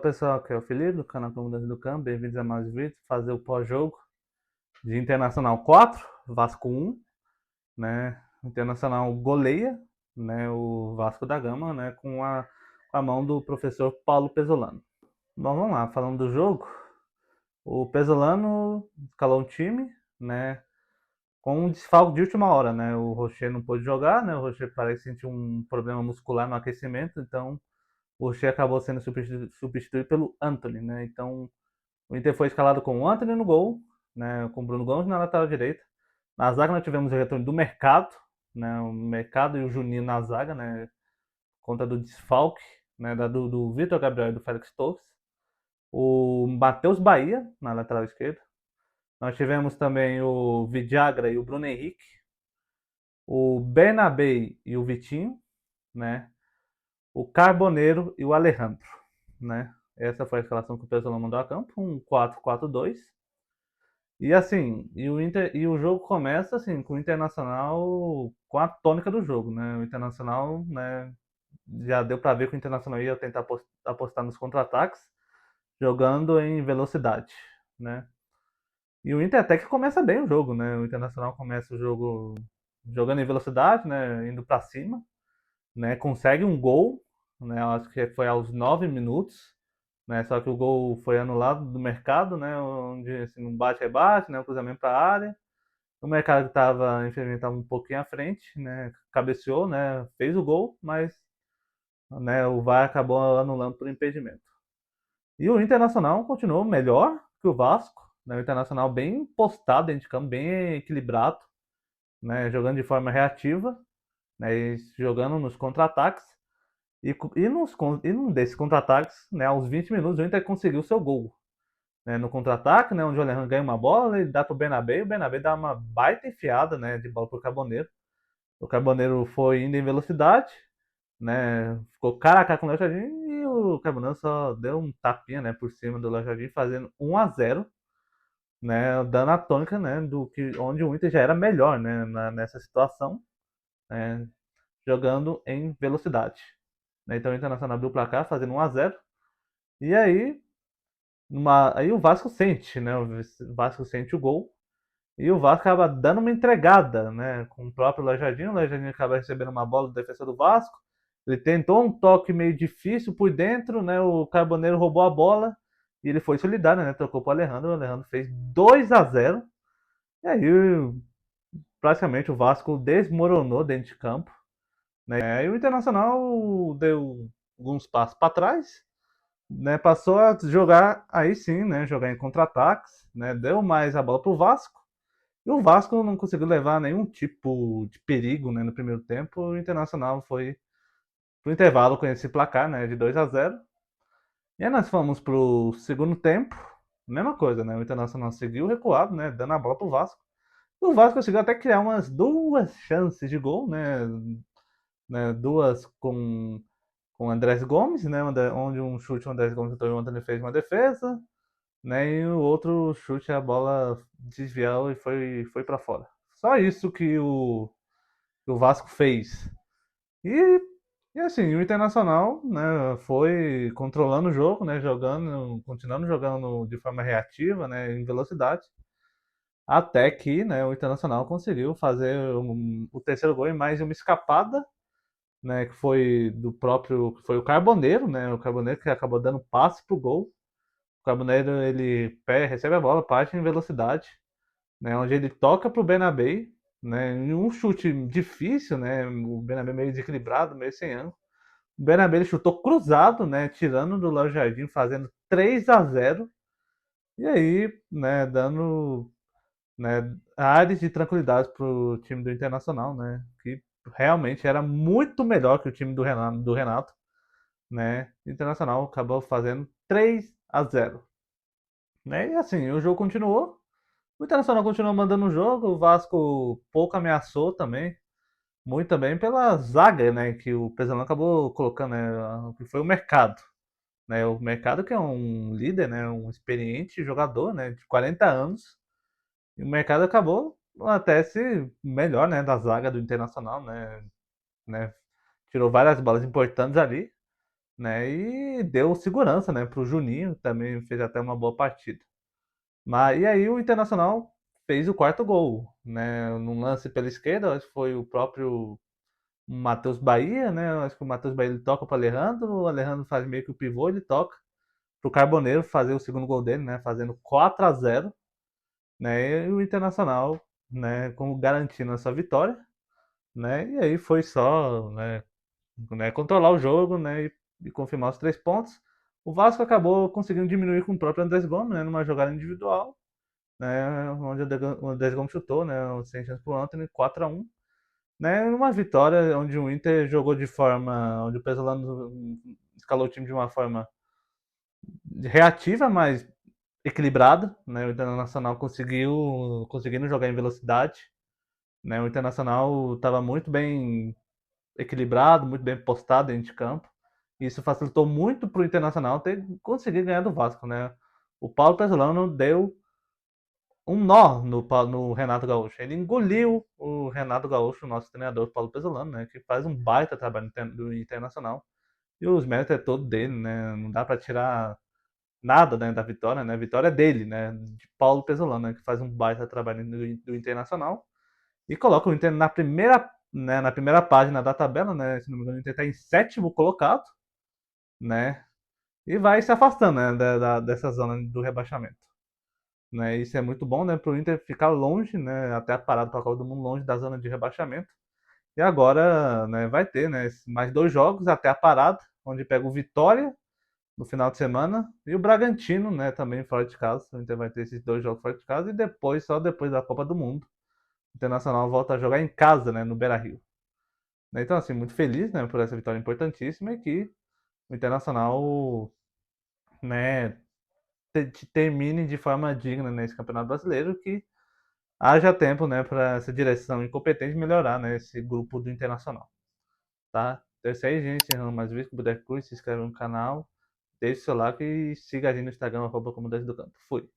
pessoal, aqui é o Felipe do canal Comandantes do Campo, bem-vindos a mais um vídeo, fazer o pós-jogo de Internacional 4, Vasco 1, né, o Internacional goleia, né, o Vasco da Gama, né, com a mão do professor Paulo Pesolano. Bom, vamos lá, falando do jogo, o Pesolano escalou um time, né, com um desfalque de última hora, né, o Rocher não pôde jogar, né, o Rocher parece sentir um problema muscular no aquecimento, então o Rocher acabou sendo substituído pelo Antony, né? Então o Inter foi escalado com o Antony no gol, né? Com o Bruno Gomes na lateral direita. Na zaga nós tivemos o retorno do Mercado, né? O Mercado e o Juninho na zaga, né? Conta do desfalque, né? Do Vitor Gabriel e do Félix Torres. O Matheus Bahia na lateral esquerda. Nós tivemos também o Vidagra e o Bruno Henrique. O Bernabé e o Vitinho, né? O Carboneiro e o Alejandro, né? Essa foi a escalação que o Pesolano mandou a campo, um 4-4-2. E assim, o jogo começa assim com o Internacional com a tônica do jogo, né? O Internacional, né, já deu para ver que o Internacional ia tentar apostar nos contra-ataques, jogando em velocidade, né? E o Inter até que começa bem o jogo, né? O Internacional começa o jogo jogando em velocidade, né, indo para cima, né? Consegue um gol, né? Eu acho que foi aos 9 minutos, né? Só que o gol foi anulado do Mercado, né? Onde assim, um bate-rebate, né? Um cruzamento para a área. O Mercado estava, infelizmente, estava um pouquinho à frente, né? Cabeceou, né? Fez o gol, mas, né? O VAR acabou anulando por impedimento. E o Internacional continuou melhor que o Vasco, né? O Internacional bem postado dentro de campo, bem equilibrado, né? Jogando de forma reativa, né? E jogando nos contra-ataques. E num desses contra-ataques, né, aos 20 minutos, o Inter conseguiu seu gol. Né, no contra-ataque, né, onde o Alejandro ganha uma bola, ele dá pro Bernabé, e o Bernabé dá uma baita enfiada, né, de bola pro Carboneiro. O Carboneiro foi indo em velocidade, né, ficou cara a cara com o Léo Jardim, e o Carboneiro só deu um tapinha, né, por cima do Léo Jardim, fazendo 1-0, né, dando a tônica, né, onde o Inter já era melhor, né, nessa situação, né, jogando em velocidade. Né, então o Internacional abriu o placar, fazendo 1-0. E aí o Vasco sente, né? O Vasco sente o gol. E o Vasco acaba dando uma entregada, né? Com o próprio Lajadinho. O Lajadinho acaba recebendo uma bola do defensor do Vasco. Ele tentou um toque meio difícil por dentro, né? O Carboneiro roubou a bola. E ele foi solidário, né? Tocou para o Alejandro. O Alejandro fez 2-0. E aí, praticamente, o Vasco desmoronou dentro de campo. Né? E o Internacional deu alguns passos para trás, né, passou a jogar aí sim, né, jogar em contra-ataques, né, deu mais a bola para o Vasco, e o Vasco não conseguiu levar nenhum tipo de perigo, né, no primeiro tempo. O Internacional foi pro intervalo com esse placar, né, de 2-0. E aí nós fomos pro segundo tempo, mesma coisa, né, o Internacional seguiu recuado, né, dando a bola pro Vasco. O Vasco conseguiu até criar umas duas chances de gol, né, duas com o Andrés Gomes, né, onde um chute o Andrés Gomes e o Antônio fez uma defesa, né, e o outro chute a bola desviou e foi para fora. Só isso que o Vasco fez. E, e assim, o Internacional, né, foi controlando o jogo, né, jogando, continuando jogando de forma reativa, né, em velocidade, até que, né, o Internacional conseguiu fazer o terceiro gol em mais uma escapada, né, que foi do próprio, que foi o Carboneiro, né, o Carboneiro que acabou dando passe pro gol. O Carboneiro ele recebe a bola, parte em velocidade, né, onde ele toca pro Bernabé, né, em um chute difícil, né, o Bernabé meio desequilibrado, meio sem ângulo. O Bernabé ele chutou cruzado, né, tirando do Léo Jardim, fazendo 3-0. E aí, né, dando, né, áreas de tranquilidade pro time do Internacional, né, que realmente era muito melhor que o time do Renato, né? O Internacional acabou fazendo 3-0, né? E assim, o jogo continuou. O Internacional continuou mandando o jogo, o Vasco pouco ameaçou também, muito também pela zaga, né, que o Pesolano acabou colocando, né, que foi o Mercado, né? O Mercado que é um líder, né, um experiente jogador, né, de 40 anos. E o Mercado acabou até se melhor, né, da zaga do Internacional, né? Tirou várias bolas importantes ali, né? E deu segurança, né, pro Juninho, também fez até uma boa partida. Mas e aí o Internacional fez o quarto gol, né? Num lance pela esquerda, acho que foi o próprio Matheus Bahia, né? Acho que o Matheus Bahia ele toca para o Alejandro faz meio que o pivô, ele toca pro Carboneiro fazer o segundo gol dele, né? Fazendo 4-0, né? E o Internacional, né, como garantindo essa vitória, né? E aí foi só, né, controlar o jogo, né, e confirmar os 3 pontos. O Vasco acabou conseguindo diminuir com o próprio Andrés Gomes, né, numa jogada individual, né, onde o Andrés Gomes chutou, né, sem chance pro Antony, 4-1, né, numa vitória onde o Inter jogou de forma, onde o Pesolano escalou o time de uma forma reativa, mas equilibrada, né, o Internacional conseguindo jogar em velocidade, né, o Internacional estava muito bem equilibrado, muito bem postado dentro de campo. Isso facilitou muito para o Internacional ter conseguido ganhar do Vasco, né? O Paulo Pesolano deu um nó no Renato Gaúcho. Ele engoliu o Renato Gaúcho, nosso treinador Paulo Pesolano, né? Que faz um baita trabalho do Internacional. E os méritos é todo dele, né? Não dá para tirar nada, né, da vitória, né? A vitória é dele, né? De Paulo Pesolano, né? Que faz um baita trabalho do Internacional. E coloca o Inter na primeira página da tabela, né? Se não me engano, o Inter está em sétimo colocado, né? E vai se afastando, né, dessa zona do rebaixamento. Né? Isso é muito bom, né? Para o Inter ficar longe, né? Até a parada para a Copa do Mundo, longe da zona de rebaixamento. E agora, né, vai ter, né, mais 2 jogos até a parada, onde pega o Vitória no final de semana e o Bragantino, né, também fora de casa. O Inter vai ter esses 2 jogos fora de casa e depois, só depois da Copa do Mundo, o Internacional volta a jogar em casa, né, no Beira-Rio. Então, assim, muito feliz, né, por essa vitória importantíssima e que o Internacional, né, termine de forma digna nesse Campeonato Brasileiro, que haja tempo, né, para essa direção incompetente melhorar, né, esse grupo do Internacional, tá? Então é isso aí, gente. Encerrando mais um vídeo. Se puder, curte, se inscreve no canal, deixe o seu like e siga a gente no Instagram, @comunidade do campo. Fui.